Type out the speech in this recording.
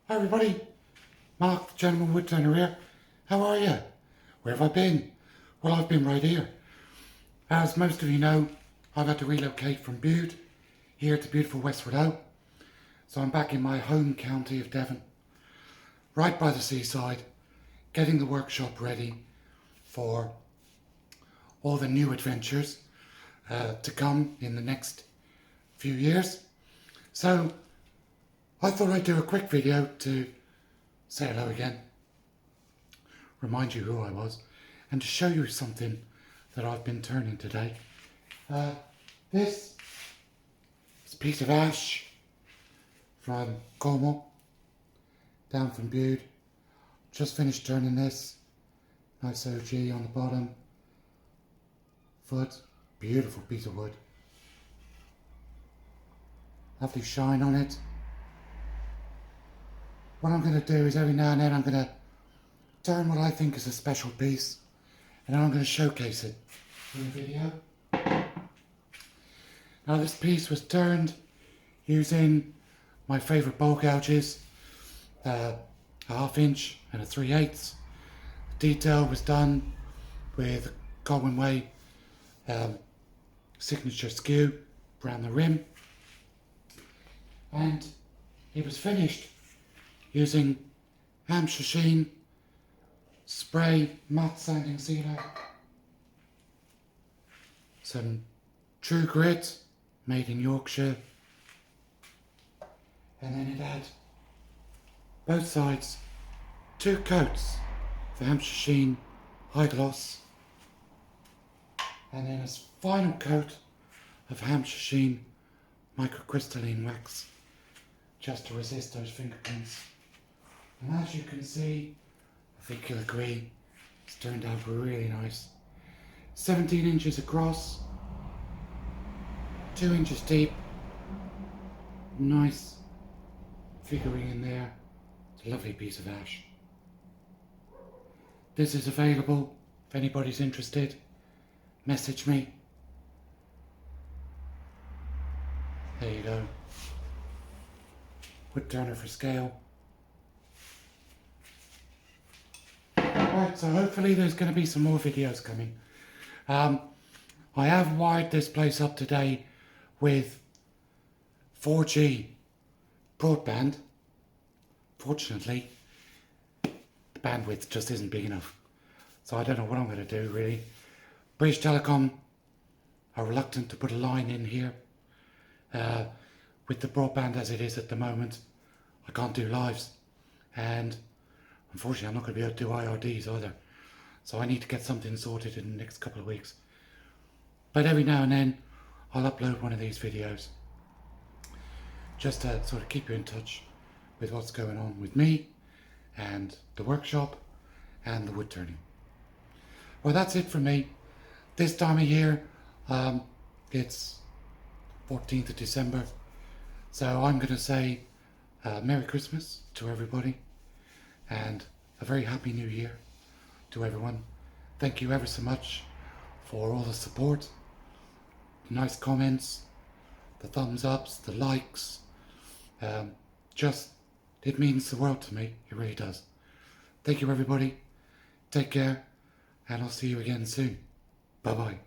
Hi everybody, Mark the Gentleman Woodturner here. How are you? Where have I been? Well, I've been right here. As most of you know, I've had to relocate from Bude here to beautiful Westward Ho. So I'm back in my home county of Devon, right by the seaside, getting the workshop ready for all the new adventures to come in the next few years. So I thought I'd do a quick video to say hello again, remind you who I was, and to show you something that I've been turning today. This is a piece of ash from Como, down from Bude. Just finished turning this. Nice OG on the bottom. Foot, beautiful piece of wood. Lovely shine on it. What I'm going to do is every now and then I'm going to turn what I think is a special piece, and then I'm going to showcase it in a video. Now this piece was turned using my favourite bowl gouges, a 1/2 inch and a 3/8. The detail was done with Colwyn Way signature skew around the rim, and it was finished using Hampshire Sheen spray matte sanding sealer, some true grit made in Yorkshire, and then it had both sides 2 coats of Hampshire Sheen high gloss, and then a final coat of Hampshire Sheen microcrystalline wax, just to resist those fingerprints. And as you can see, I think you'll agree, it's turned out really nice. 17 inches across, 2 inches deep, nice figuring in there. It's a lovely piece of ash. This is available if anybody's interested. Message me. There you go. Woodturner for scale. Right, so hopefully there's going to be some more videos coming. I have wired this place up today with 4G broadband. Fortunately, the bandwidth just isn't big enough. So I don't know what I'm going to do really. British Telecom are reluctant to put a line in here. With the broadband as it is at the moment, I can't do lives. And unfortunately, I'm not going to be able to do IRDs either. So I need to get something sorted in the next couple of weeks. But every now and then, I'll upload one of these videos, just to sort of keep you in touch with what's going on with me and the workshop and the wood turning. Well, that's it from me. This time of year, it's 14th of December. So I'm going to say Merry Christmas to everybody, and a very happy new year to everyone. Thank you ever so much for all the support, the nice comments, the thumbs ups, the likes. It means the world to me. It really does. Thank you everybody. Take care, and I'll see you again soon. Bye bye.